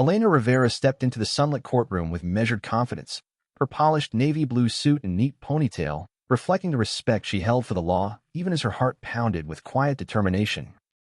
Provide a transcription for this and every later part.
Elena Rivera stepped into the sunlit courtroom with measured confidence, her polished navy blue suit and neat ponytail reflecting the respect she held for the law, even as her heart pounded with quiet determination.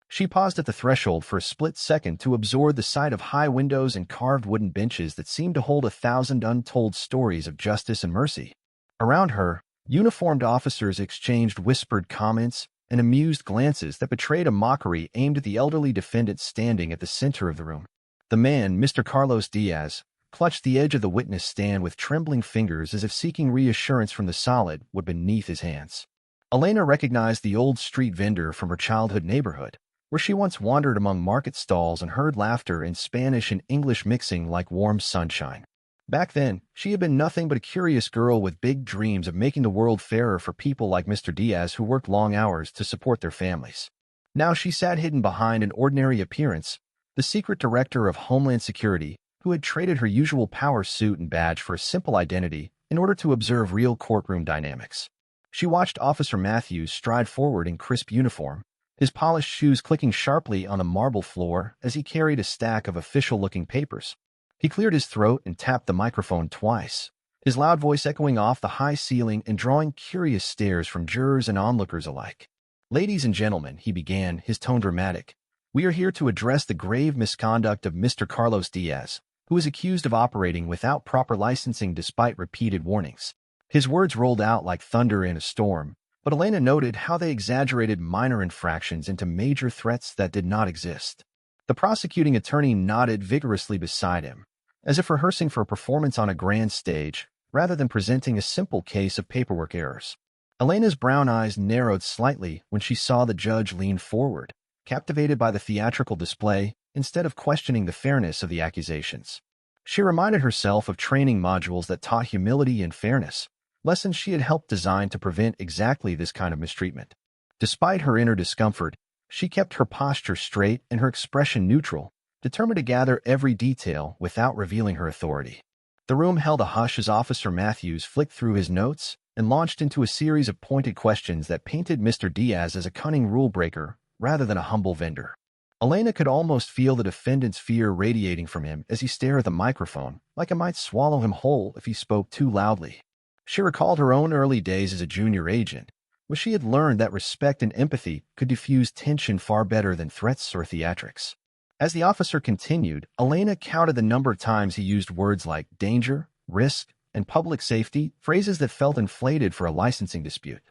She paused at the threshold for a split second to absorb the sight of high windows and carved wooden benches that seemed to hold 1,000 untold stories of justice and mercy. Around her, uniformed officers exchanged whispered comments and amused glances that betrayed a mockery aimed at the elderly defendant standing at the center of the room. The man, Mr. Carlos Diaz, clutched the edge of the witness stand with trembling fingers as if seeking reassurance from the solid wood beneath his hands. Elena recognized the old street vendor from her childhood neighborhood, where she once wandered among market stalls and heard laughter in Spanish and English mixing like warm sunshine. Back then, she had been nothing but a curious girl with big dreams of making the world fairer for people like Mr. Diaz who worked long hours to support their families. Now she sat hidden behind an ordinary appearance, the secret director of Homeland Security, who had traded her usual power suit and badge for a simple identity in order to observe real courtroom dynamics. She watched Officer Matthews stride forward in crisp uniform, his polished shoes clicking sharply on the marble floor as he carried a stack of official-looking papers. He cleared his throat and tapped the microphone twice, his loud voice echoing off the high ceiling and drawing curious stares from jurors and onlookers alike. "Ladies and gentlemen," he began, his tone dramatic, "we are here to address the grave misconduct of Mr. Carlos Diaz, who is accused of operating without proper licensing despite repeated warnings." His words rolled out like thunder in a storm, but Elena noted how they exaggerated minor infractions into major threats that did not exist. The prosecuting attorney nodded vigorously beside him, as if rehearsing for a performance on a grand stage, rather than presenting a simple case of paperwork errors. Elena's brown eyes narrowed slightly when she saw the judge lean forward, captivated by the theatrical display, instead of questioning the fairness of the accusations. She reminded herself of training modules that taught humility and fairness, lessons she had helped design to prevent exactly this kind of mistreatment. Despite her inner discomfort, she kept her posture straight and her expression neutral, determined to gather every detail without revealing her authority. The room held a hush as Officer Matthews flicked through his notes and launched into a series of pointed questions that painted Mr. Diaz as a cunning rule-breaker rather than a humble vendor. Elena could almost feel the defendant's fear radiating from him as he stared at the microphone, like it might swallow him whole if he spoke too loudly. She recalled her own early days as a junior agent, where she had learned that respect and empathy could diffuse tension far better than threats or theatrics. As the officer continued, Elena counted the number of times he used words like danger, risk, and public safety, phrases that felt inflated for a licensing dispute.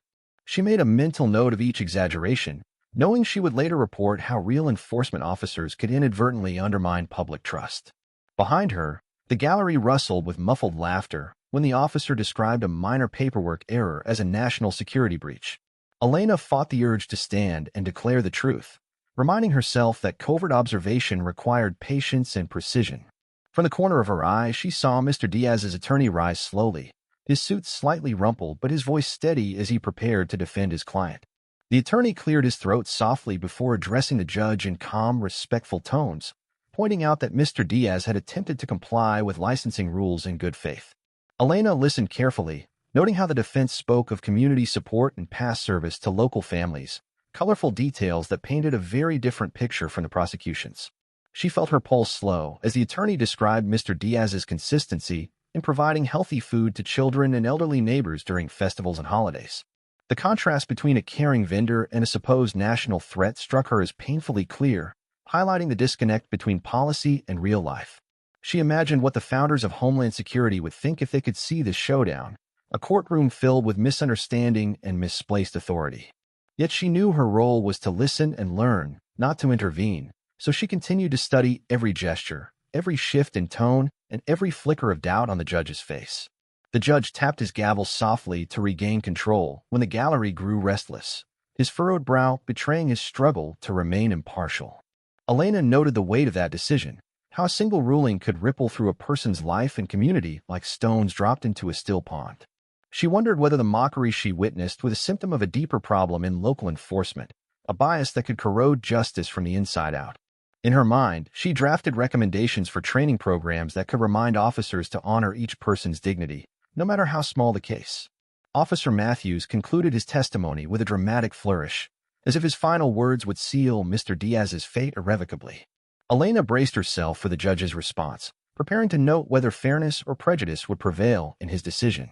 She made a mental note of each exaggeration, knowing she would later report how real enforcement officers could inadvertently undermine public trust. Behind her, the gallery rustled with muffled laughter when the officer described a minor paperwork error as a national security breach. Elena fought the urge to stand and declare the truth, reminding herself that covert observation required patience and precision. From the corner of her eye, she saw Mr. Diaz's attorney rise slowly, his suit slightly rumpled but his voice steady as he prepared to defend his client. The attorney cleared his throat softly before addressing the judge in calm, respectful tones, pointing out that Mr. Diaz had attempted to comply with licensing rules in good faith. Elena listened carefully, noting how the defense spoke of community support and past service to local families, colorful details that painted a very different picture from the prosecution's. She felt her pulse slow as the attorney described Mr. Diaz's consistency in providing healthy food to children and elderly neighbors during festivals and holidays. The contrast between a caring vendor and a supposed national threat struck her as painfully clear, highlighting the disconnect between policy and real life. She imagined what the founders of Homeland Security would think if they could see this showdown, a courtroom filled with misunderstanding and misplaced authority. Yet she knew her role was to listen and learn, not to intervene, so she continued to study every gesture, every shift in tone, and every flicker of doubt on the judge's face. The judge tapped his gavel softly to regain control when the gallery grew restless, his furrowed brow betraying his struggle to remain impartial. Elena noted the weight of that decision, how a single ruling could ripple through a person's life and community like stones dropped into a still pond. She wondered whether the mockery she witnessed was a symptom of a deeper problem in local enforcement, a bias that could corrode justice from the inside out. In her mind, she drafted recommendations for training programs that could remind officers to honor each person's dignity, no matter how small the case. Officer Matthews concluded his testimony with a dramatic flourish, as if his final words would seal Mr. Diaz's fate irrevocably. Elena braced herself for the judge's response, preparing to note whether fairness or prejudice would prevail in his decision.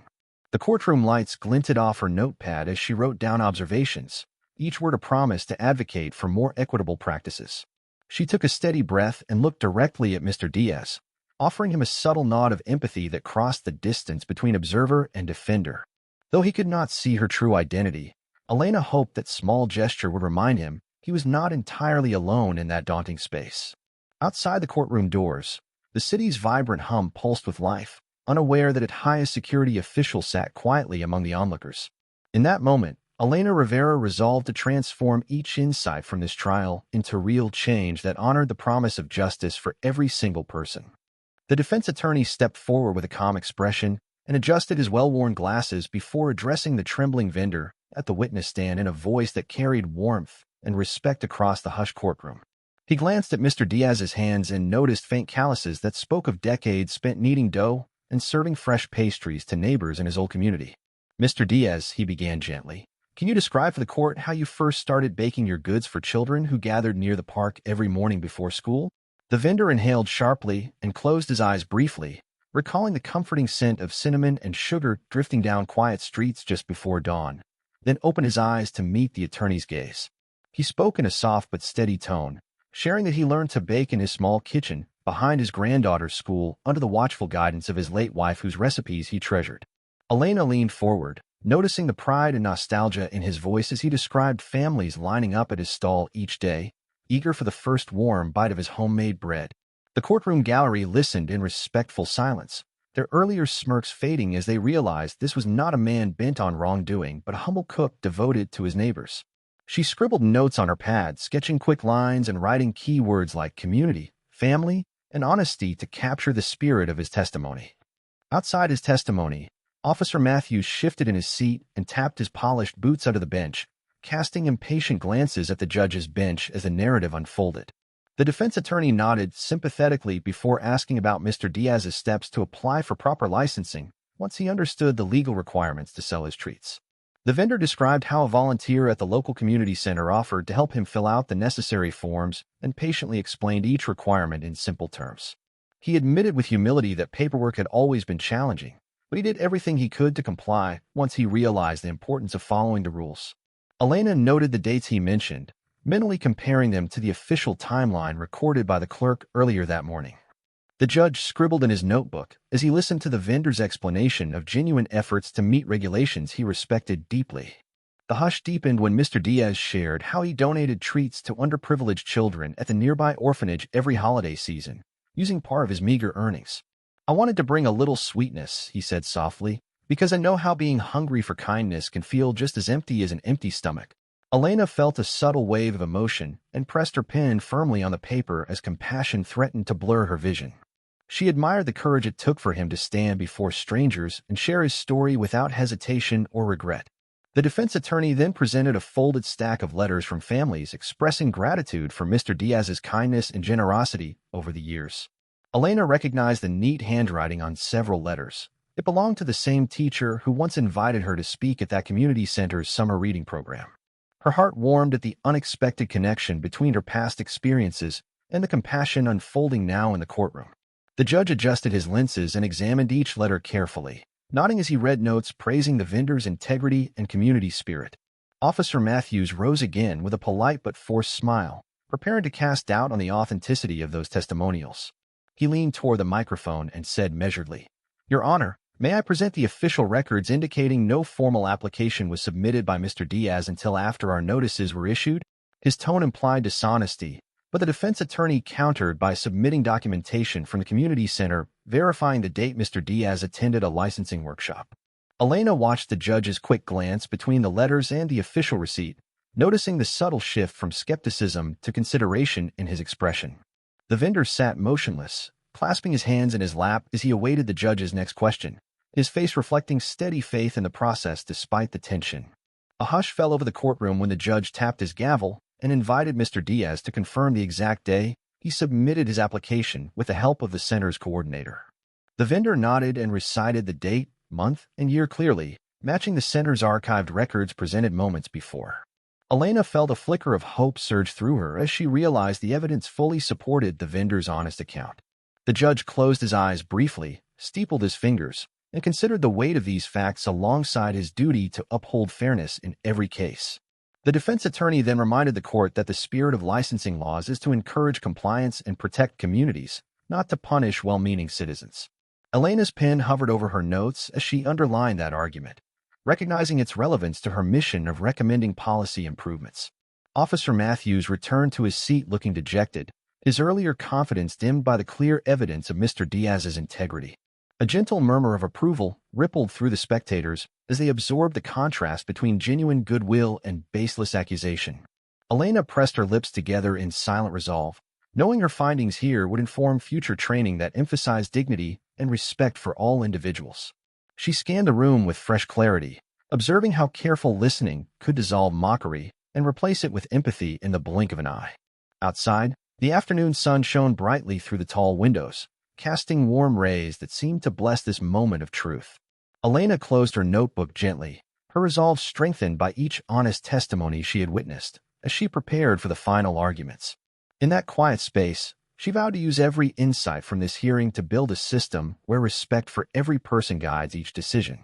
The courtroom lights glinted off her notepad as she wrote down observations, each word a promise to advocate for more equitable practices. She took a steady breath and looked directly at Mr. Diaz, offering him a subtle nod of empathy that crossed the distance between observer and defender. Though he could not see her true identity, Elena hoped that small gesture would remind him he was not entirely alone in that daunting space. Outside the courtroom doors, the city's vibrant hum pulsed with life, unaware that its highest security official sat quietly among the onlookers. In that moment, Elena Rivera resolved to transform each insight from this trial into real change that honored the promise of justice for every single person. The defense attorney stepped forward with a calm expression and adjusted his well-worn glasses before addressing the trembling vendor at the witness stand in a voice that carried warmth and respect across the hushed courtroom. He glanced at Mr. Diaz's hands and noticed faint calluses that spoke of decades spent kneading dough and serving fresh pastries to neighbors in his old community. "Mr. Diaz," he began gently, "can you describe for the court how you first started baking your goods for children who gathered near the park every morning before school?" The vendor inhaled sharply and closed his eyes briefly, recalling the comforting scent of cinnamon and sugar drifting down quiet streets just before dawn, then opened his eyes to meet the attorney's gaze. He spoke in a soft but steady tone, sharing that he learned to bake in his small kitchen behind his granddaughter's school under the watchful guidance of his late wife whose recipes he treasured. Elena leaned forward, noticing the pride and nostalgia in his voice as he described families lining up at his stall each day, eager for the first warm bite of his homemade bread. The courtroom gallery listened in respectful silence, their earlier smirks fading as they realized this was not a man bent on wrongdoing but a humble cook devoted to his neighbors. She scribbled notes on her pad, sketching quick lines and writing key words like community, family, and honesty to capture the spirit of his testimony. Outside his testimony, Officer Matthews shifted in his seat and tapped his polished boots under the bench, casting impatient glances at the judge's bench as the narrative unfolded. The defense attorney nodded sympathetically before asking about Mr. Diaz's steps to apply for proper licensing once he understood the legal requirements to sell his treats. The vendor described how a volunteer at the local community center offered to help him fill out the necessary forms and patiently explained each requirement in simple terms. He admitted with humility that paperwork had always been challenging, but he did everything he could to comply once he realized the importance of following the rules. Elena noted the dates he mentioned, mentally comparing them to the official timeline recorded by the clerk earlier that morning. The judge scribbled in his notebook as he listened to the vendor's explanation of genuine efforts to meet regulations he respected deeply. The hush deepened when Mr. Diaz shared how he donated treats to underprivileged children at the nearby orphanage every holiday season, using part of his meager earnings. "I wanted to bring a little sweetness," he said softly, "because I know how being hungry for kindness can feel just as empty as an empty stomach." Elena felt a subtle wave of emotion and pressed her pen firmly on the paper as compassion threatened to blur her vision. She admired the courage it took for him to stand before strangers and share his story without hesitation or regret. The defense attorney then presented a folded stack of letters from families expressing gratitude for Mr. Diaz's kindness and generosity over the years. Elena recognized the neat handwriting on several letters. It belonged to the same teacher who once invited her to speak at that community center's summer reading program. Her heart warmed at the unexpected connection between her past experiences and the compassion unfolding now in the courtroom. The judge adjusted his lenses and examined each letter carefully, nodding as he read notes praising the vendor's integrity and community spirit. Officer Matthews rose again with a polite but forced smile, preparing to cast doubt on the authenticity of those testimonials. He leaned toward the microphone and said measuredly, "Your Honor, may I present the official records indicating no formal application was submitted by Mr. Diaz until after our notices were issued?" His tone implied dishonesty, but the defense attorney countered by submitting documentation from the community center verifying the date Mr. Diaz attended a licensing workshop. Elena watched the judge's quick glance between the letters and the official receipt, noticing the subtle shift from skepticism to consideration in his expression. The vendor sat motionless, clasping his hands in his lap as he awaited the judge's next question, his face reflecting steady faith in the process despite the tension. A hush fell over the courtroom when the judge tapped his gavel and invited Mr. Diaz to confirm the exact day he submitted his application with the help of the center's coordinator. The vendor nodded and recited the date, month, and year clearly, matching the center's archived records presented moments before. Elena felt a flicker of hope surge through her as she realized the evidence fully supported the vendor's honest account. The judge closed his eyes briefly, steepled his fingers, and considered the weight of these facts alongside his duty to uphold fairness in every case. The defense attorney then reminded the court that the spirit of licensing laws is to encourage compliance and protect communities, not to punish well-meaning citizens. Elena's pen hovered over her notes as she underlined that argument, recognizing its relevance to her mission of recommending policy improvements. Officer Matthews returned to his seat looking dejected, his earlier confidence dimmed by the clear evidence of Mr. Diaz's integrity. A gentle murmur of approval rippled through the spectators as they absorbed the contrast between genuine goodwill and baseless accusation. Elena pressed her lips together in silent resolve, knowing her findings here would inform future training that emphasized dignity and respect for all individuals. She scanned the room with fresh clarity, observing how careful listening could dissolve mockery and replace it with empathy in the blink of an eye. Outside, the afternoon sun shone brightly through the tall windows, casting warm rays that seemed to bless this moment of truth. Elena closed her notebook gently, her resolve strengthened by each honest testimony she had witnessed, as she prepared for the final arguments. In that quiet space, she vowed to use every insight from this hearing to build a system where respect for every person guides each decision.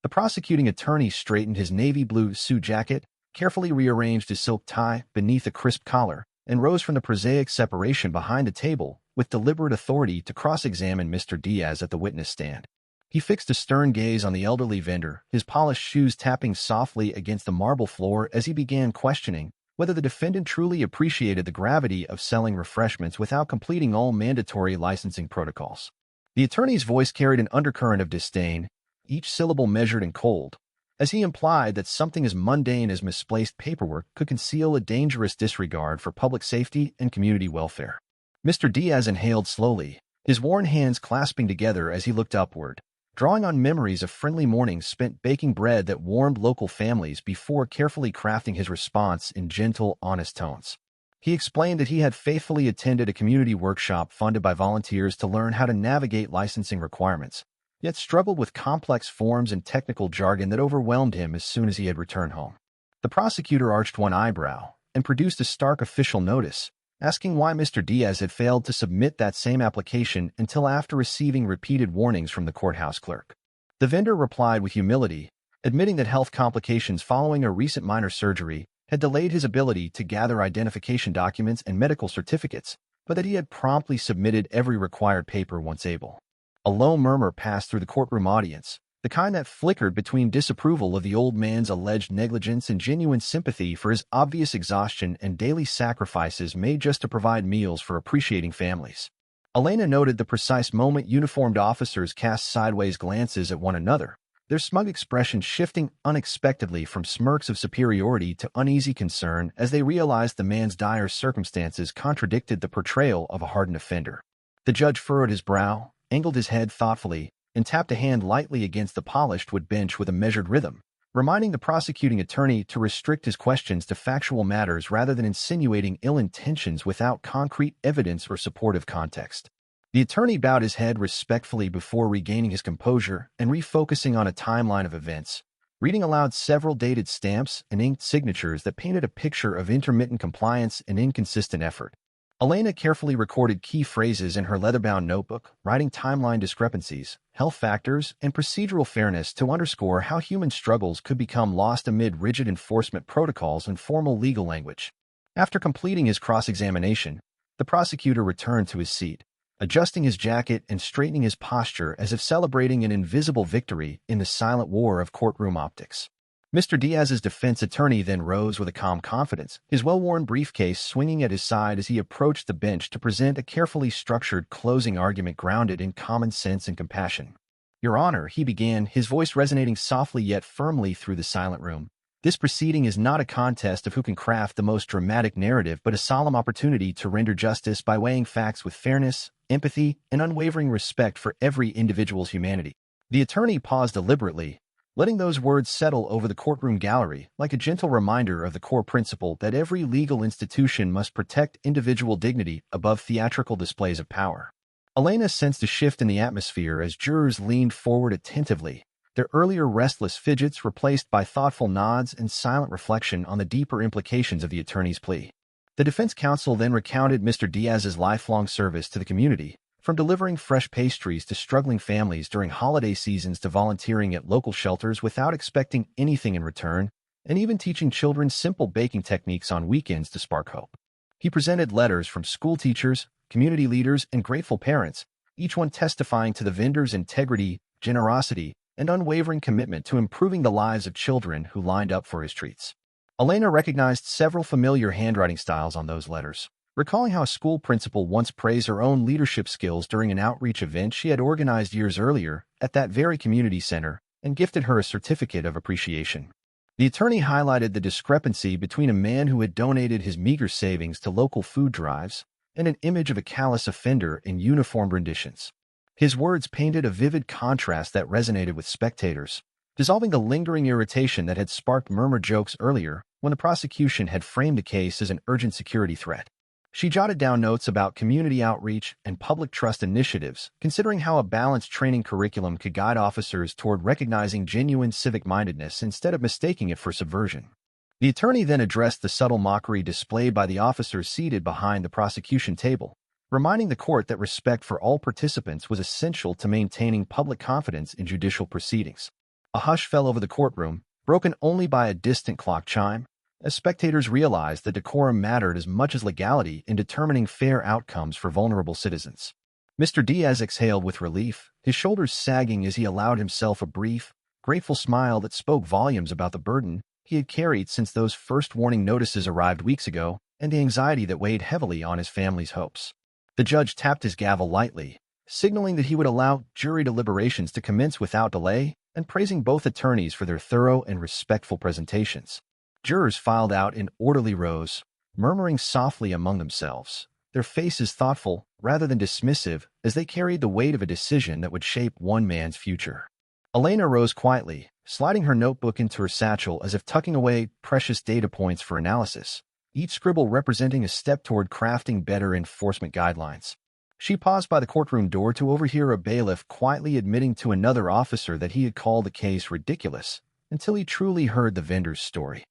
The prosecuting attorney straightened his navy blue suit jacket, carefully rearranged his silk tie beneath a crisp collar, and rose from the prosaic separation behind the table with deliberate authority to cross-examine Mr. Diaz at the witness stand. He fixed a stern gaze on the elderly vendor, his polished shoes tapping softly against the marble floor as he began questioning whether the defendant truly appreciated the gravity of selling refreshments without completing all mandatory licensing protocols. The attorney's voice carried an undercurrent of disdain, each syllable measured and cold, as he implied that something as mundane as misplaced paperwork could conceal a dangerous disregard for public safety and community welfare. Mr. Diaz inhaled slowly, his worn hands clasping together as he looked upward, drawing on memories of friendly mornings spent baking bread that warmed local families before carefully crafting his response in gentle, honest tones. He explained that he had faithfully attended a community workshop funded by volunteers to learn how to navigate licensing requirements, yet struggled with complex forms and technical jargon that overwhelmed him as soon as he had returned home. The prosecutor arched one eyebrow and produced a stark official notice, asking why Mr. Diaz had failed to submit that same application until after receiving repeated warnings from the courthouse clerk. The vendor replied with humility, admitting that health complications following a recent minor surgery had delayed his ability to gather identification documents and medical certificates, but that he had promptly submitted every required paper once able. A low murmur passed through the courtroom audience, the kind that flickered between disapproval of the old man's alleged negligence and genuine sympathy for his obvious exhaustion and daily sacrifices made just to provide meals for appreciating families. Elena noted the precise moment uniformed officers cast sideways glances at one another, their smug expressions shifting unexpectedly from smirks of superiority to uneasy concern as they realized the man's dire circumstances contradicted the portrayal of a hardened offender. The judge furrowed his brow, angled his head thoughtfully, and tapped a hand lightly against the polished wood bench with a measured rhythm, reminding the prosecuting attorney to restrict his questions to factual matters rather than insinuating ill intentions without concrete evidence or supportive context. The attorney bowed his head respectfully before regaining his composure and refocusing on a timeline of events, reading aloud several dated stamps and inked signatures that painted a picture of intermittent compliance and inconsistent effort. Elena carefully recorded key phrases in her leather-bound notebook, writing timeline discrepancies, health factors, and procedural fairness to underscore how human struggles could become lost amid rigid enforcement protocols and formal legal language. After completing his cross-examination, the prosecutor returned to his seat, adjusting his jacket and straightening his posture as if celebrating an invisible victory in the silent war of courtroom optics. Mr. Diaz's defense attorney then rose with a calm confidence, his well-worn briefcase swinging at his side as he approached the bench to present a carefully structured closing argument grounded in common sense and compassion. "Your Honor," he began, his voice resonating softly yet firmly through the silent room, "this proceeding is not a contest of who can craft the most dramatic narrative but a solemn opportunity to render justice by weighing facts with fairness, empathy, and unwavering respect for every individual's humanity." The attorney paused deliberately, letting those words settle over the courtroom gallery like a gentle reminder of the core principle that every legal institution must protect individual dignity above theatrical displays of power. Elena sensed a shift in the atmosphere as jurors leaned forward attentively, their earlier restless fidgets replaced by thoughtful nods and silent reflection on the deeper implications of the attorney's plea. The defense counsel then recounted Mr. Diaz's lifelong service to the community, from delivering fresh pastries to struggling families during holiday seasons to volunteering at local shelters without expecting anything in return, and even teaching children simple baking techniques on weekends to spark hope. He presented letters from school teachers, community leaders, and grateful parents, each one testifying to the vendor's integrity, generosity, and unwavering commitment to improving the lives of children who lined up for his treats. Elena recognized several familiar handwriting styles on those letters, recalling how a school principal once praised her own leadership skills during an outreach event she had organized years earlier at that very community center and gifted her a certificate of appreciation. The attorney highlighted the discrepancy between a man who had donated his meager savings to local food drives and an image of a callous offender in uniformed renditions. His words painted a vivid contrast that resonated with spectators, dissolving the lingering irritation that had sparked murmured jokes earlier when the prosecution had framed the case as an urgent security threat. She jotted down notes about community outreach and public trust initiatives, considering how a balanced training curriculum could guide officers toward recognizing genuine civic-mindedness instead of mistaking it for subversion. The attorney then addressed the subtle mockery displayed by the officers seated behind the prosecution table, reminding the court that respect for all participants was essential to maintaining public confidence in judicial proceedings. A hush fell over the courtroom, broken only by a distant clock chime, as spectators realized that decorum mattered as much as legality in determining fair outcomes for vulnerable citizens. Mr. Diaz exhaled with relief, his shoulders sagging as he allowed himself a brief, grateful smile that spoke volumes about the burden he had carried since those first warning notices arrived weeks ago and the anxiety that weighed heavily on his family's hopes. The judge tapped his gavel lightly, signaling that he would allow jury deliberations to commence without delay and praising both attorneys for their thorough and respectful presentations. Jurors filed out in orderly rows, murmuring softly among themselves, their faces thoughtful rather than dismissive as they carried the weight of a decision that would shape one man's future. Elena rose quietly, sliding her notebook into her satchel as if tucking away precious data points for analysis, each scribble representing a step toward crafting better enforcement guidelines. She paused by the courtroom door to overhear a bailiff quietly admitting to another officer that he had called the case ridiculous until he truly heard the vendor's story.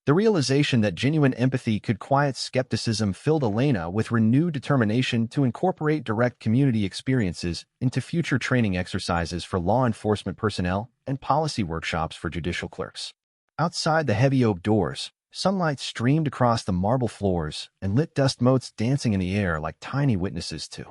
The realization that genuine empathy could quiet skepticism filled Elena with renewed determination to incorporate direct community experiences into future training exercises for law enforcement personnel and policy workshops for judicial clerks. Outside the heavy oak doors, sunlight streamed across the marble floors and lit dust motes dancing in the air like tiny witnesses to.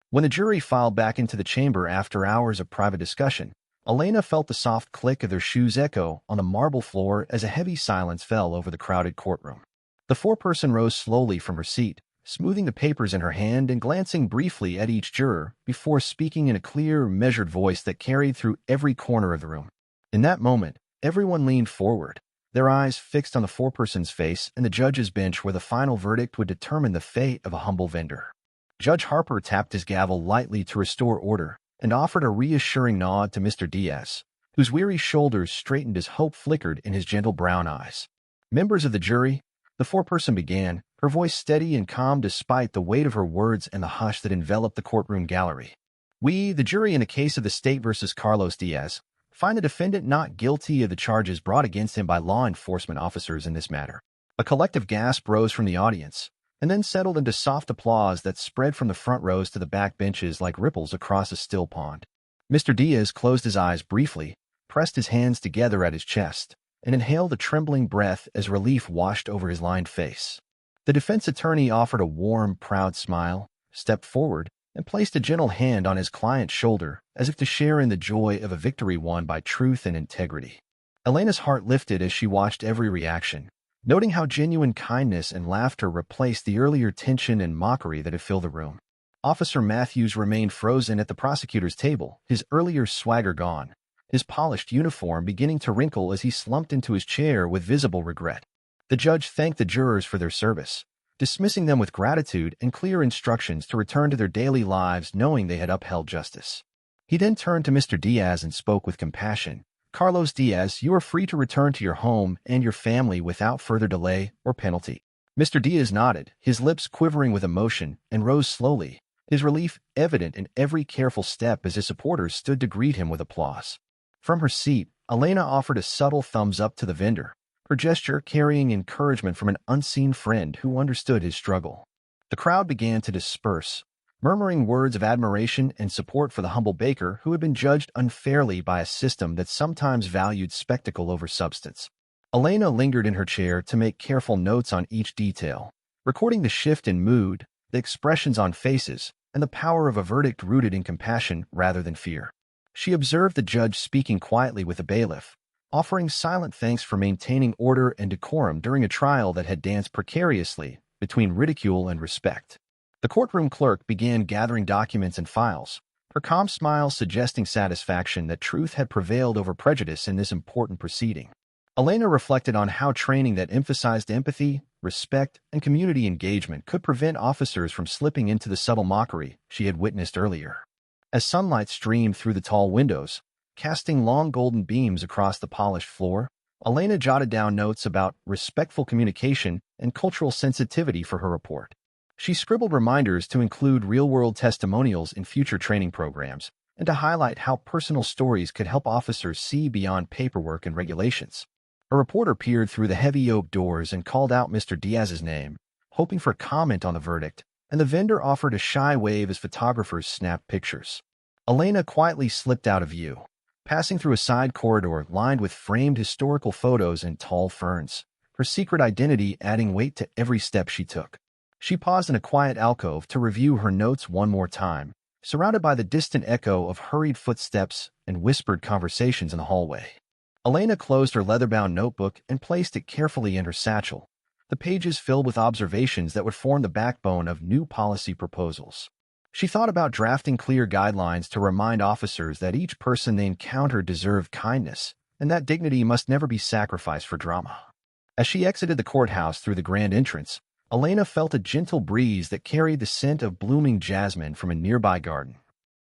When the jury filed back into the chamber after hours of private discussion, Elena felt the soft click of their shoes echo on the marble floor as a heavy silence fell over the crowded courtroom. The foreperson rose slowly from her seat, smoothing the papers in her hand and glancing briefly at each juror before speaking in a clear, measured voice that carried through every corner of the room. In that moment, everyone leaned forward, their eyes fixed on the foreperson's face and the judge's bench where the final verdict would determine the fate of a humble vendor. Judge Harper tapped his gavel lightly to restore order, and offered a reassuring nod to Mr. Diaz, whose weary shoulders straightened as hope flickered in his gentle brown eyes. Members of the jury, the foreperson began, her voice steady and calm despite the weight of her words and the hush that enveloped the courtroom gallery. We, the jury in the case of the state versus Carlos Diaz, find the defendant not guilty of the charges brought against him by law enforcement officers in this matter. A collective gasp rose from the audience, and then settled into soft applause that spread from the front rows to the back benches like ripples across a still pond. Mr. Diaz closed his eyes briefly, pressed his hands together at his chest, and inhaled a trembling breath as relief washed over his lined face. The defense attorney offered a warm, proud smile, stepped forward, and placed a gentle hand on his client's shoulder as if to share in the joy of a victory won by truth and integrity. Elena's heart lifted as she watched every reaction, noting how genuine kindness and laughter replaced the earlier tension and mockery that had filled the room. Officer Matthews remained frozen at the prosecutor's table, his earlier swagger gone, his polished uniform beginning to wrinkle as he slumped into his chair with visible regret. The judge thanked the jurors for their service, dismissing them with gratitude and clear instructions to return to their daily lives knowing they had upheld justice. He then turned to Mr. Diaz and spoke with compassion. Carlos Diaz, you are free to return to your home and your family without further delay or penalty. Mr. Diaz nodded, his lips quivering with emotion, and rose slowly, his relief evident in every careful step as his supporters stood to greet him with applause. From her seat, Elena offered a subtle thumbs up to the vendor, her gesture carrying encouragement from an unseen friend who understood his struggle. The crowd began to disperse, murmuring words of admiration and support for the humble baker who had been judged unfairly by a system that sometimes valued spectacle over substance. Elena lingered in her chair to make careful notes on each detail, recording the shift in mood, the expressions on faces, and the power of a verdict rooted in compassion rather than fear. She observed the judge speaking quietly with the bailiff, offering silent thanks for maintaining order and decorum during a trial that had danced precariously between ridicule and respect. The courtroom clerk began gathering documents and files, her calm smile suggesting satisfaction that truth had prevailed over prejudice in this important proceeding. Elena reflected on how training that emphasized empathy, respect, and community engagement could prevent officers from slipping into the subtle mockery she had witnessed earlier. As sunlight streamed through the tall windows, casting long golden beams across the polished floor, Elena jotted down notes about respectful communication and cultural sensitivity for her report. She scribbled reminders to include real-world testimonials in future training programs and to highlight how personal stories could help officers see beyond paperwork and regulations. A reporter peered through the heavy oak doors and called out Mr. Diaz's name, hoping for comment on the verdict, and the vendor offered a shy wave as photographers snapped pictures. Elena quietly slipped out of view, passing through a side corridor lined with framed historical photos and tall ferns, her secret identity adding weight to every step she took. She paused in a quiet alcove to review her notes one more time, surrounded by the distant echo of hurried footsteps and whispered conversations in the hallway. Elena closed her leather-bound notebook and placed it carefully in her satchel, the pages filled with observations that would form the backbone of new policy proposals. She thought about drafting clear guidelines to remind officers that each person they encountered deserved kindness, and that dignity must never be sacrificed for drama. As she exited the courthouse through the grand entrance, Elena felt a gentle breeze that carried the scent of blooming jasmine from a nearby garden.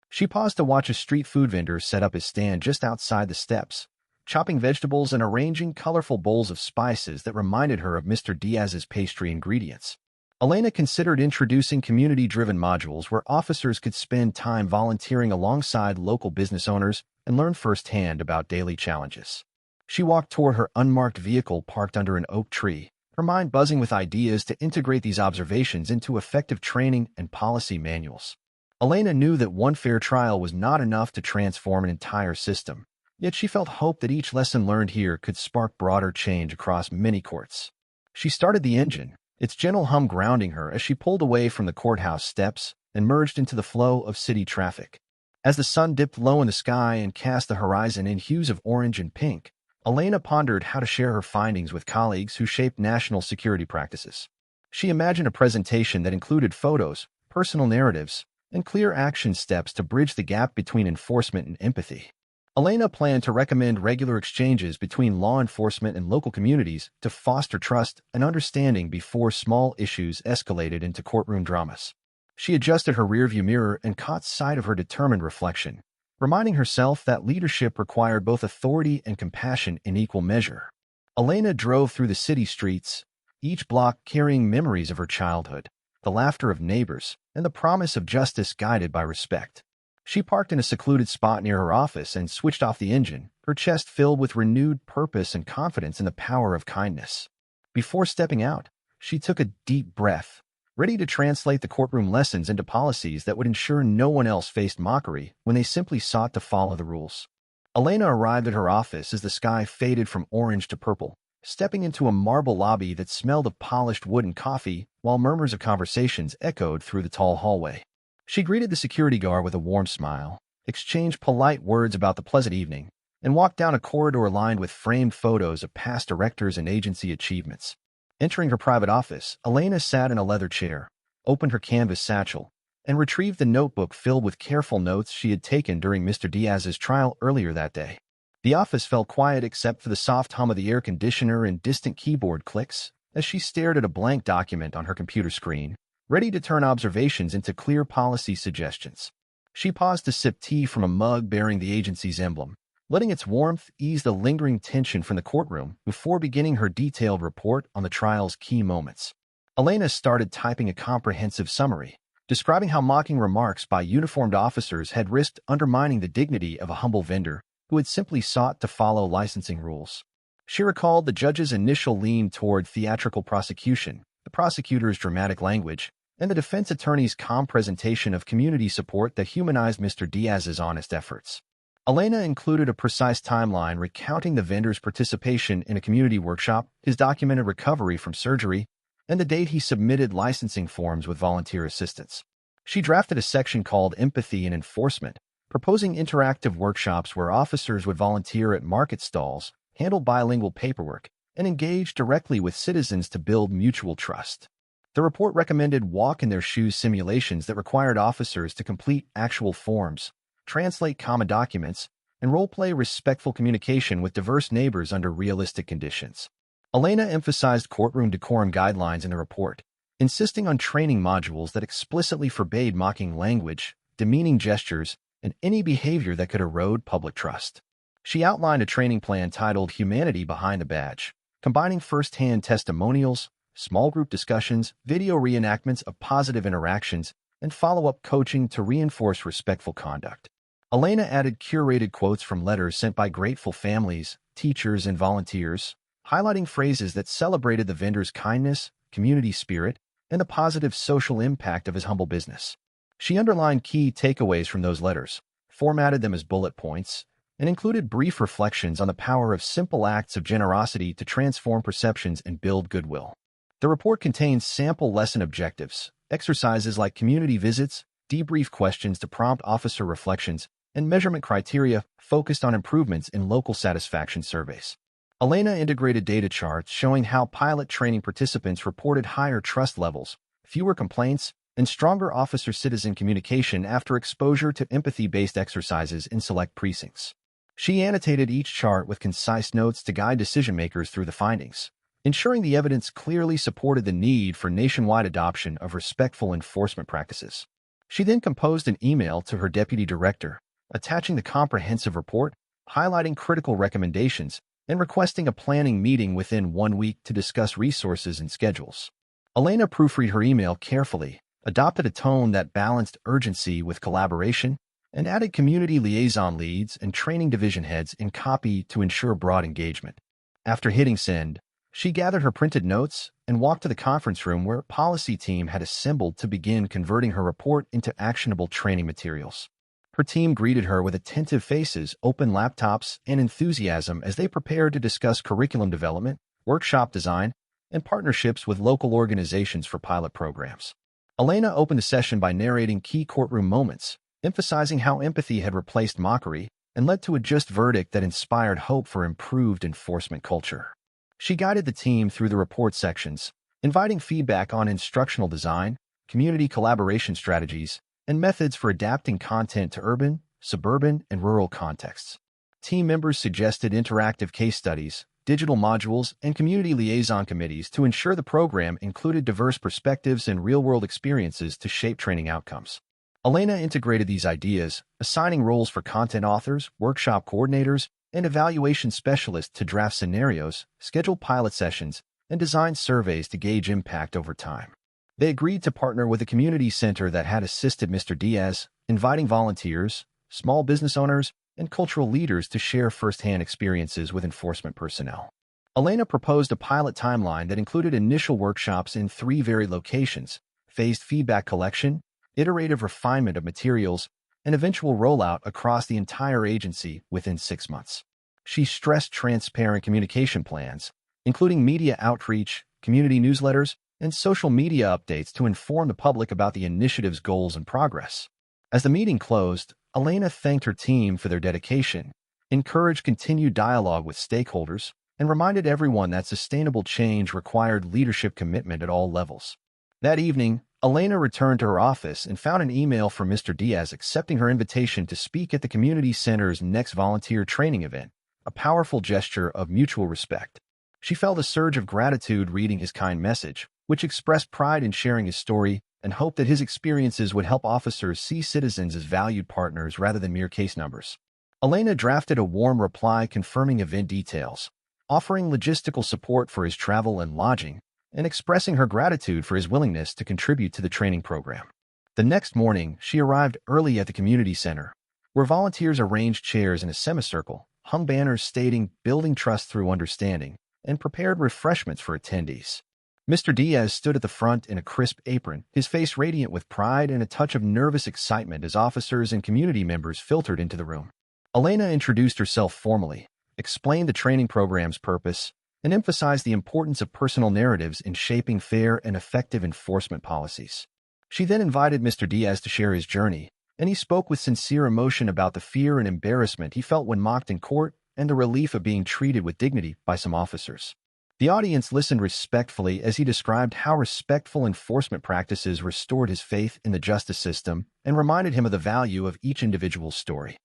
She paused to watch a street food vendor set up his stand just outside the steps, chopping vegetables and arranging colorful bowls of spices that reminded her of Mr. Diaz's pastry ingredients. Elena considered introducing community-driven modules where officers could spend time volunteering alongside local business owners and learn firsthand about daily challenges. She walked toward her unmarked vehicle parked under an oak tree, her mind buzzing with ideas to integrate these observations into effective training and policy manuals. Elena knew that one fair trial was not enough to transform an entire system, yet she felt hope that each lesson learned here could spark broader change across many courts. She started the engine, its gentle hum grounding her as she pulled away from the courthouse steps and merged into the flow of city traffic. As the sun dipped low in the sky and cast the horizon in hues of orange and pink, Elena pondered how to share her findings with colleagues who shaped national security practices. She imagined a presentation that included photos, personal narratives, and clear action steps to bridge the gap between enforcement and empathy. Elena planned to recommend regular exchanges between law enforcement and local communities to foster trust and understanding before small issues escalated into courtroom dramas. She adjusted her rearview mirror and caught sight of her determined reflection, reminding herself that leadership required both authority and compassion in equal measure. Elena drove through the city streets, each block carrying memories of her childhood, the laughter of neighbors, and the promise of justice guided by respect. She parked in a secluded spot near her office and switched off the engine, her chest filled with renewed purpose and confidence in the power of kindness. Before stepping out, she took a deep breath, ready to translate the courtroom lessons into policies that would ensure no one else faced mockery when they simply sought to follow the rules. Elena arrived at her office as the sky faded from orange to purple, stepping into a marble lobby that smelled of polished wood and coffee while murmurs of conversations echoed through the tall hallway. She greeted the security guard with a warm smile, exchanged polite words about the pleasant evening, and walked down a corridor lined with framed photos of past directors and agency achievements. Entering her private office, Elena sat in a leather chair, opened her canvas satchel, and retrieved the notebook filled with careful notes she had taken during Mr. Diaz's trial earlier that day. The office felt quiet except for the soft hum of the air conditioner and distant keyboard clicks as she stared at a blank document on her computer screen, ready to turn observations into clear policy suggestions. She paused to sip tea from a mug bearing the agency's emblem, letting its warmth ease the lingering tension from the courtroom before beginning her detailed report on the trial's key moments. Elena started typing a comprehensive summary, describing how mocking remarks by uniformed officers had risked undermining the dignity of a humble vendor who had simply sought to follow licensing rules. She recalled the judge's initial lean toward theatrical prosecution, the prosecutor's dramatic language, and the defense attorney's calm presentation of community support that humanized Mr. Diaz's honest efforts. Elena included a precise timeline recounting the vendor's participation in a community workshop, his documented recovery from surgery, and the date he submitted licensing forms with volunteer assistance. She drafted a section called Empathy and Enforcement, proposing interactive workshops where officers would volunteer at market stalls, handle bilingual paperwork, and engage directly with citizens to build mutual trust. The report recommended walk-in-their-shoes simulations that required officers to complete actual forms, translate common documents, and role-play respectful communication with diverse neighbors under realistic conditions. Elena emphasized courtroom decorum guidelines in the report, insisting on training modules that explicitly forbade mocking language, demeaning gestures, and any behavior that could erode public trust. She outlined a training plan titled Humanity Behind the Badge, combining first-hand testimonials, small group discussions, video reenactments of positive interactions, and follow-up coaching to reinforce respectful conduct. Elena added curated quotes from letters sent by grateful families, teachers, and volunteers, highlighting phrases that celebrated the vendor's kindness, community spirit, and the positive social impact of his humble business. She underlined key takeaways from those letters, formatted them as bullet points, and included brief reflections on the power of simple acts of generosity to transform perceptions and build goodwill. The report contains sample lesson objectives, exercises like community visits, debrief questions to prompt officer reflections, and measurement criteria focused on improvements in local satisfaction surveys. Elena integrated data charts showing how pilot training participants reported higher trust levels, fewer complaints, and stronger officer-citizen communication after exposure to empathy-based exercises in select precincts. She annotated each chart with concise notes to guide decision-makers through the findings, ensuring the evidence clearly supported the need for nationwide adoption of respectful enforcement practices. She then composed an email to her deputy director, attaching the comprehensive report, highlighting critical recommendations, and requesting a planning meeting within 1 week to discuss resources and schedules. Elena proofread her email carefully, adopted a tone that balanced urgency with collaboration, and added community liaison leads and training division heads in copy to ensure broad engagement. After hitting send, she gathered her printed notes and walked to the conference room where a policy team had assembled to begin converting her report into actionable training materials. Her team greeted her with attentive faces, open laptops, and enthusiasm as they prepared to discuss curriculum development, workshop design, and partnerships with local organizations for pilot programs. Elena opened the session by narrating key courtroom moments, emphasizing how empathy had replaced mockery and led to a just verdict that inspired hope for improved enforcement culture. She guided the team through the report sections, inviting feedback on instructional design, community collaboration strategies, and methods for adapting content to urban, suburban, and rural contexts. Team members suggested interactive case studies, digital modules, and community liaison committees to ensure the program included diverse perspectives and real-world experiences to shape training outcomes. Elena integrated these ideas, assigning roles for content authors, workshop coordinators, and evaluation specialists to draft scenarios, schedule pilot sessions, and design surveys to gauge impact over time. They agreed to partner with a community center that had assisted Mr. Diaz, inviting volunteers, small business owners, and cultural leaders to share firsthand experiences with enforcement personnel. Elena proposed a pilot timeline that included initial workshops in 3 varied locations, phased feedback collection, iterative refinement of materials, and eventual rollout across the entire agency within 6 months. She stressed transparent communication plans, including media outreach, community newsletters, and social media updates to inform the public about the initiative's goals and progress. As the meeting closed, Elena thanked her team for their dedication, encouraged continued dialogue with stakeholders, and reminded everyone that sustainable change required leadership commitment at all levels. That evening, Elena returned to her office and found an email from Mr. Diaz accepting her invitation to speak at the community center's next volunteer training event, a powerful gesture of mutual respect. She felt a surge of gratitude reading his kind message, which expressed pride in sharing his story and hoped that his experiences would help officers see citizens as valued partners rather than mere case numbers. Elena drafted a warm reply confirming event details, offering logistical support for his travel and lodging, and expressing her gratitude for his willingness to contribute to the training program. The next morning, she arrived early at the community center, where volunteers arranged chairs in a semicircle, hung banners stating "Building Trust Through Understanding," and prepared refreshments for attendees. Mr. Diaz stood at the front in a crisp apron, his face radiant with pride and a touch of nervous excitement as officers and community members filtered into the room. Elena introduced herself formally, explained the training program's purpose, and emphasized the importance of personal narratives in shaping fair and effective enforcement policies. She then invited Mr. Diaz to share his journey, and he spoke with sincere emotion about the fear and embarrassment he felt when mocked in court and the relief of being treated with dignity by some officers. The audience listened respectfully as he described how respectful enforcement practices restored his faith in the justice system and reminded him of the value of each individual's story.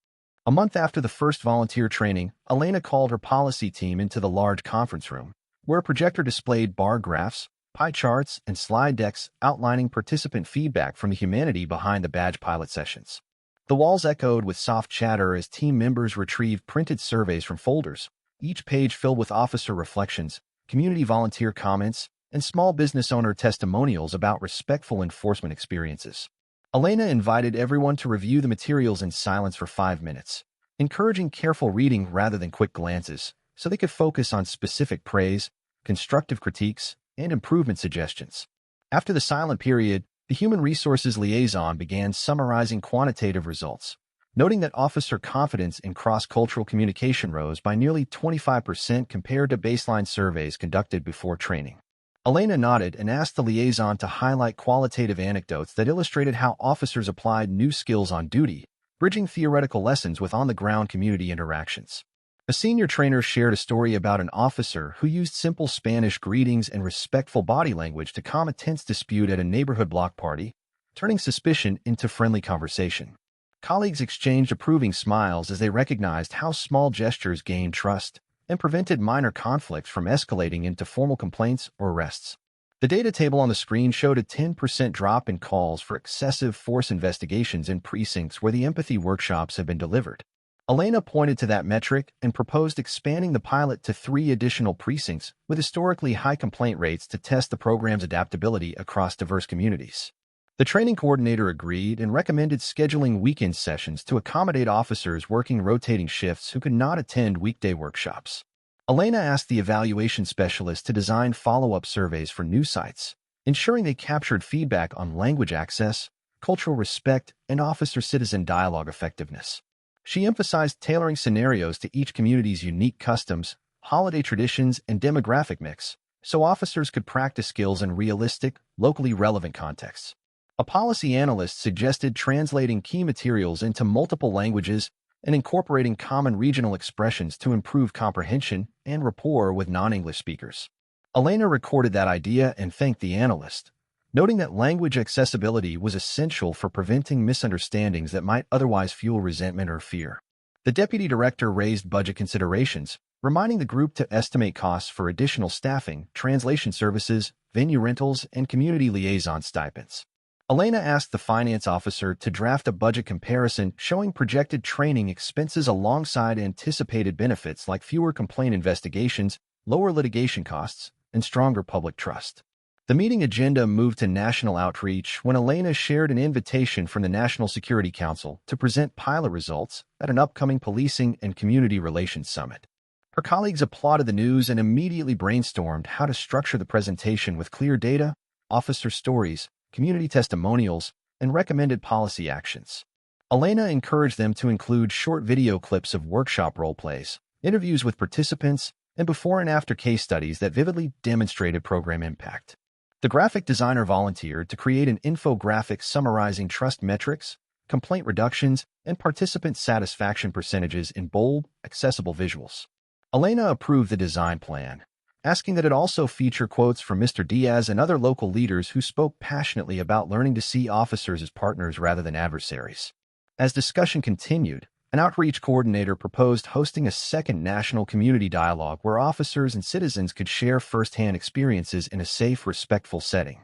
A month after the first volunteer training, Elena called her policy team into the large conference room, where a projector displayed bar graphs, pie charts, and slide decks outlining participant feedback from the humanity behind the badge pilot sessions. The walls echoed with soft chatter as team members retrieved printed surveys from folders, each page filled with officer reflections, community volunteer comments, and small business owner testimonials about respectful enforcement experiences. Elena invited everyone to review the materials in silence for 5 minutes, encouraging careful reading rather than quick glances, so they could focus on specific praise, constructive critiques, and improvement suggestions. After the silent period, the Human Resources Liaison began summarizing quantitative results, noting that officer confidence in cross-cultural communication rose by nearly 25% compared to baseline surveys conducted before training. Elena nodded and asked the liaison to highlight qualitative anecdotes that illustrated how officers applied new skills on duty, bridging theoretical lessons with on-the-ground community interactions. A senior trainer shared a story about an officer who used simple Spanish greetings and respectful body language to calm a tense dispute at a neighborhood block party, turning suspicion into friendly conversation. Colleagues exchanged approving smiles as they recognized how small gestures gained trust and prevented minor conflicts from escalating into formal complaints or arrests. The data table on the screen showed a 10% drop in calls for excessive force investigations in precincts where the empathy workshops had been delivered. Elena pointed to that metric and proposed expanding the pilot to 3 additional precincts with historically high complaint rates to test the program's adaptability across diverse communities. The training coordinator agreed and recommended scheduling weekend sessions to accommodate officers working rotating shifts who could not attend weekday workshops. Elena asked the evaluation specialist to design follow-up surveys for new sites, ensuring they captured feedback on language access, cultural respect, and officer-citizen dialogue effectiveness. She emphasized tailoring scenarios to each community's unique customs, holiday traditions, and demographic mix, so officers could practice skills in realistic, locally relevant contexts. A policy analyst suggested translating key materials into multiple languages and incorporating common regional expressions to improve comprehension and rapport with non-English speakers. Elena recorded that idea and thanked the analyst, noting that language accessibility was essential for preventing misunderstandings that might otherwise fuel resentment or fear. The deputy director raised budget considerations, reminding the group to estimate costs for additional staffing, translation services, venue rentals, and community liaison stipends. Elena asked the finance officer to draft a budget comparison showing projected training expenses alongside anticipated benefits like fewer complaint investigations, lower litigation costs, and stronger public trust. The meeting agenda moved to national outreach when Elena shared an invitation from the National Security Council to present pilot results at an upcoming policing and community relations summit. Her colleagues applauded the news and immediately brainstormed how to structure the presentation with clear data, officer stories, community testimonials, and recommended policy actions. Elena encouraged them to include short video clips of workshop role-plays, interviews with participants, and before and after case studies that vividly demonstrated program impact. The graphic designer volunteered to create an infographic summarizing trust metrics, complaint reductions, and participant satisfaction percentages in bold, accessible visuals. Elena approved the design plan, asking that it also feature quotes from Mr. Diaz and other local leaders who spoke passionately about learning to see officers as partners rather than adversaries. As discussion continued, an outreach coordinator proposed hosting a second national community dialogue where officers and citizens could share firsthand experiences in a safe, respectful setting.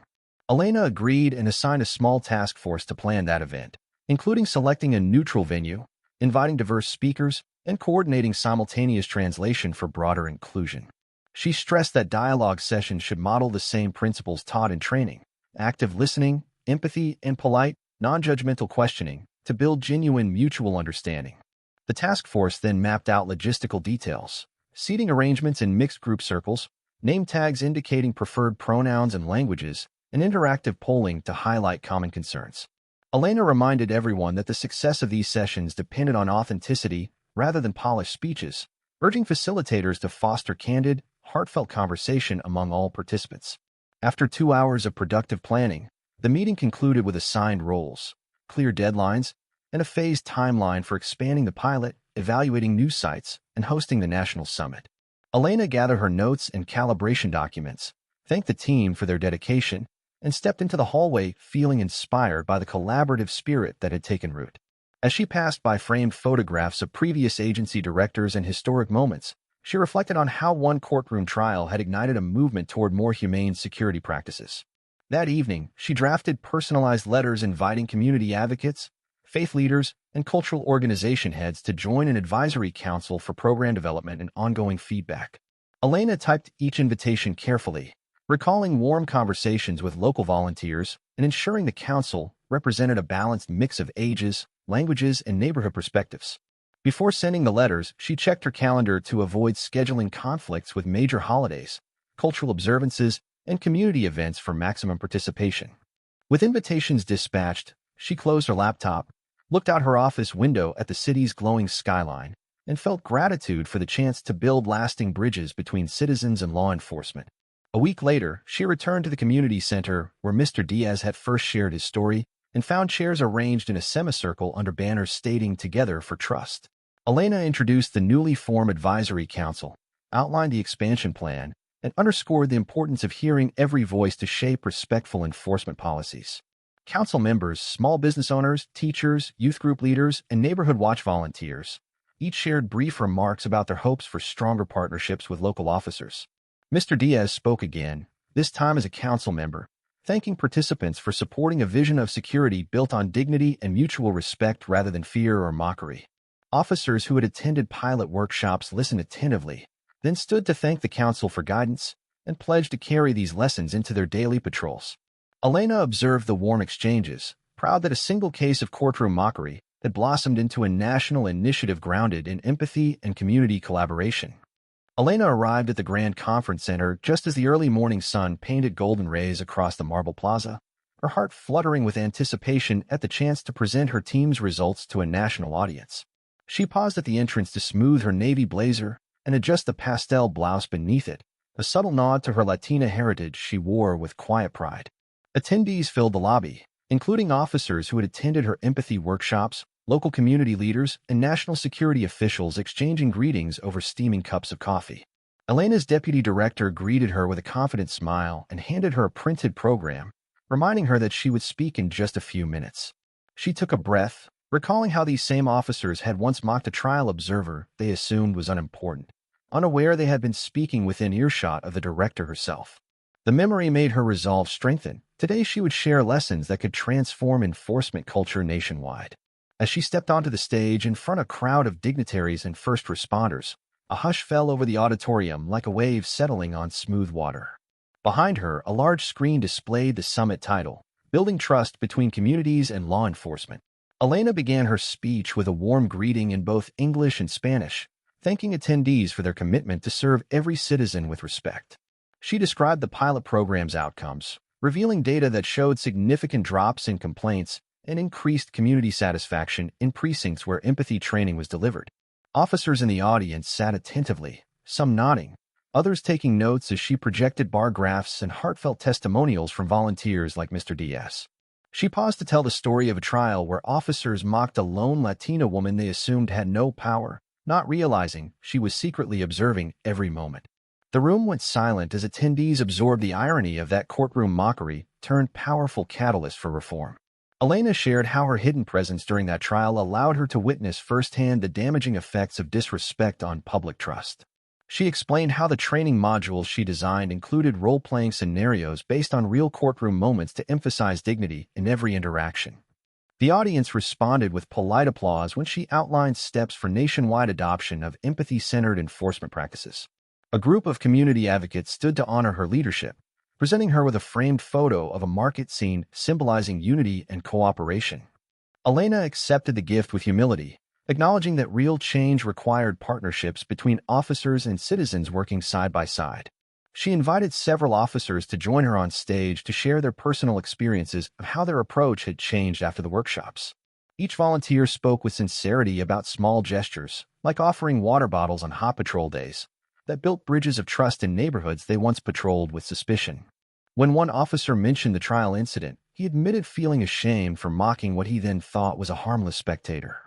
Elena agreed and assigned a small task force to plan that event, including selecting a neutral venue, inviting diverse speakers, and coordinating simultaneous translation for broader inclusion. She stressed that dialogue sessions should model the same principles taught in training: active listening, empathy, and polite, non-judgmental questioning, to build genuine mutual understanding. The task force then mapped out logistical details, seating arrangements in mixed group circles, name tags indicating preferred pronouns and languages, and interactive polling to highlight common concerns. Elena reminded everyone that the success of these sessions depended on authenticity rather than polished speeches, urging facilitators to foster candid, heartfelt conversation among all participants. After 2 hours of productive planning, the meeting concluded with assigned roles, clear deadlines, and a phased timeline for expanding the pilot, evaluating new sites, and hosting the national summit. Elena gathered her notes and calibration documents, thanked the team for their dedication, and stepped into the hallway feeling inspired by the collaborative spirit that had taken root. As she passed by framed photographs of previous agency directors and historic moments, she reflected on how one courtroom trial had ignited a movement toward more humane security practices. That evening, she drafted personalized letters inviting community advocates, faith leaders, and cultural organization heads to join an advisory council for program development and ongoing feedback. Elena typed each invitation carefully, recalling warm conversations with local volunteers and ensuring the council represented a balanced mix of ages, languages, and neighborhood perspectives. Before sending the letters, she checked her calendar to avoid scheduling conflicts with major holidays, cultural observances, and community events for maximum participation. With invitations dispatched, she closed her laptop, looked out her office window at the city's glowing skyline, and felt gratitude for the chance to build lasting bridges between citizens and law enforcement. A week later, she returned to the community center where Mr. Diaz had first shared his story and found chairs arranged in a semicircle under banners stating "Together for Trust." Elena introduced the newly formed advisory council, outlined the expansion plan, and underscored the importance of hearing every voice to shape respectful enforcement policies. Council members, small business owners, teachers, youth group leaders, and neighborhood watch volunteers each shared brief remarks about their hopes for stronger partnerships with local officers. Mr. Diaz spoke again, this time as a council member, thanking participants for supporting a vision of security built on dignity and mutual respect rather than fear or mockery. Officers who had attended pilot workshops listened attentively, then stood to thank the council for guidance and pledged to carry these lessons into their daily patrols. Elena observed the warm exchanges, proud that a single case of courtroom mockery had blossomed into a national initiative grounded in empathy and community collaboration. Elena arrived at the Grand Conference Center just as the early morning sun painted golden rays across the marble plaza, her heart fluttering with anticipation at the chance to present her team's results to a national audience. She paused at the entrance to smooth her navy blazer and adjust the pastel blouse beneath it, a subtle nod to her Latina heritage she wore with quiet pride. Attendees filled the lobby, including officers who had attended her empathy workshops, local community leaders, and national security officials exchanging greetings over steaming cups of coffee. Elena's deputy director greeted her with a confident smile and handed her a printed program, reminding her that she would speak in just a few minutes. She took a breath, recalling how these same officers had once mocked a trial observer they assumed was unimportant, unaware they had been speaking within earshot of the director herself. The memory made her resolve strengthen. Today she would share lessons that could transform enforcement culture nationwide. As she stepped onto the stage in front of a crowd of dignitaries and first responders, a hush fell over the auditorium like a wave settling on smooth water. Behind her, a large screen displayed the summit title, Building Trust Between Communities and Law Enforcement. Elena began her speech with a warm greeting in both English and Spanish, thanking attendees for their commitment to serve every citizen with respect. She described the pilot program's outcomes, revealing data that showed significant drops in complaints and increased community satisfaction in precincts where empathy training was delivered. Officers in the audience sat attentively, some nodding, others taking notes as she projected bar graphs and heartfelt testimonials from volunteers like Mr. Diaz. She paused to tell the story of a trial where officers mocked a lone Latina woman they assumed had no power, not realizing she was secretly observing every moment. The room went silent as attendees absorbed the irony of that courtroom mockery turned powerful catalyst for reform. Elena shared how her hidden presence during that trial allowed her to witness firsthand the damaging effects of disrespect on public trust. She explained how the training modules she designed included role-playing scenarios based on real courtroom moments to emphasize dignity in every interaction. The audience responded with polite applause when she outlined steps for nationwide adoption of empathy-centered enforcement practices. A group of community advocates stood to honor her leadership, presenting her with a framed photo of a market scene symbolizing unity and cooperation. Elena accepted the gift with humility, acknowledging that real change required partnerships between officers and citizens working side by side. She invited several officers to join her on stage to share their personal experiences of how their approach had changed after the workshops. Each volunteer spoke with sincerity about small gestures, like offering water bottles on hot patrol days, that built bridges of trust in neighborhoods they once patrolled with suspicion. When one officer mentioned the trial incident, he admitted feeling ashamed for mocking what he then thought was a harmless spectator.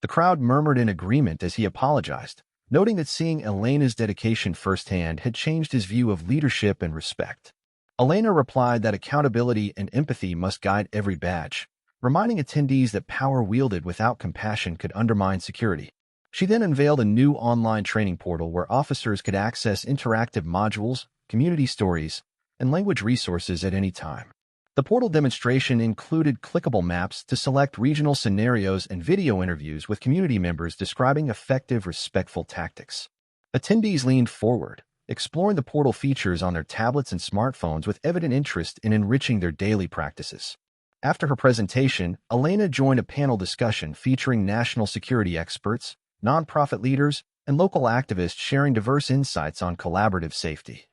The crowd murmured in agreement as he apologized, noting that seeing Elena's dedication firsthand had changed his view of leadership and respect. Elena replied that accountability and empathy must guide every badge, reminding attendees that power wielded without compassion could undermine security. She then unveiled a new online training portal where officers could access interactive modules, community stories, and language resources at any time. The portal demonstration included clickable maps to select regional scenarios and video interviews with community members describing effective, respectful tactics. Attendees leaned forward, exploring the portal features on their tablets and smartphones with evident interest in enriching their daily practices. After her presentation, Elena joined a panel discussion featuring national security experts, nonprofit leaders, and local activists sharing diverse insights on collaborative safety.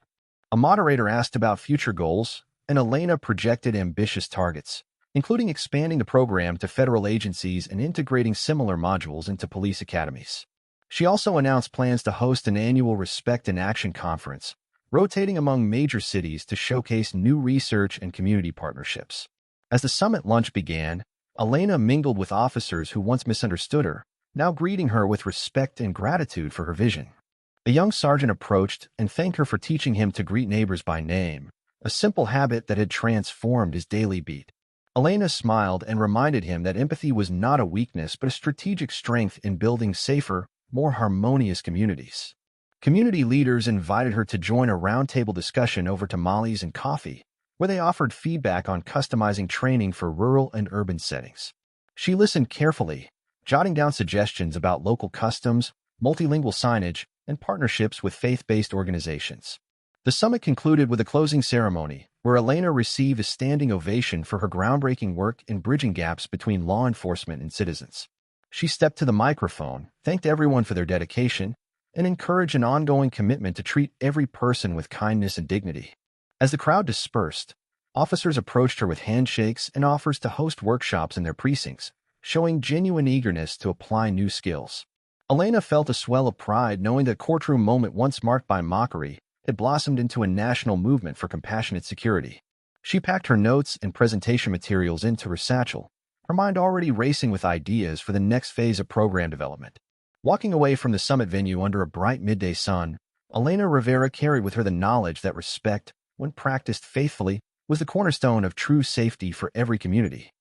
A moderator asked about future goals, and Elena projected ambitious targets, including expanding the program to federal agencies and integrating similar modules into police academies. She also announced plans to host an annual Respect in Action conference, rotating among major cities to showcase new research and community partnerships. As the summit lunch began, Elena mingled with officers who once misunderstood her, now greeting her with respect and gratitude for her vision. A young sergeant approached and thanked her for teaching him to greet neighbors by name, a simple habit that had transformed his daily beat. Elena smiled and reminded him that empathy was not a weakness but a strategic strength in building safer, more harmonious communities. Community leaders invited her to join a roundtable discussion over tamales and coffee, where they offered feedback on customizing training for rural and urban settings. She listened carefully, jotting down suggestions about local customs, multilingual signage, and partnerships with faith-based organizations. The summit concluded with a closing ceremony, where Elena received a standing ovation for her groundbreaking work in bridging gaps between law enforcement and citizens. She stepped to the microphone, thanked everyone for their dedication, and encouraged an ongoing commitment to treat every person with kindness and dignity. As the crowd dispersed, officers approached her with handshakes and offers to host workshops in their precincts, showing genuine eagerness to apply new skills. Elena felt a swell of pride knowing that a courtroom moment once marked by mockery had blossomed into a national movement for compassionate security. She packed her notes and presentation materials into her satchel, her mind already racing with ideas for the next phase of program development. Walking away from the summit venue under a bright midday sun, Elena Rivera carried with her the knowledge that respect, when practiced faithfully, was the cornerstone of true safety for every community.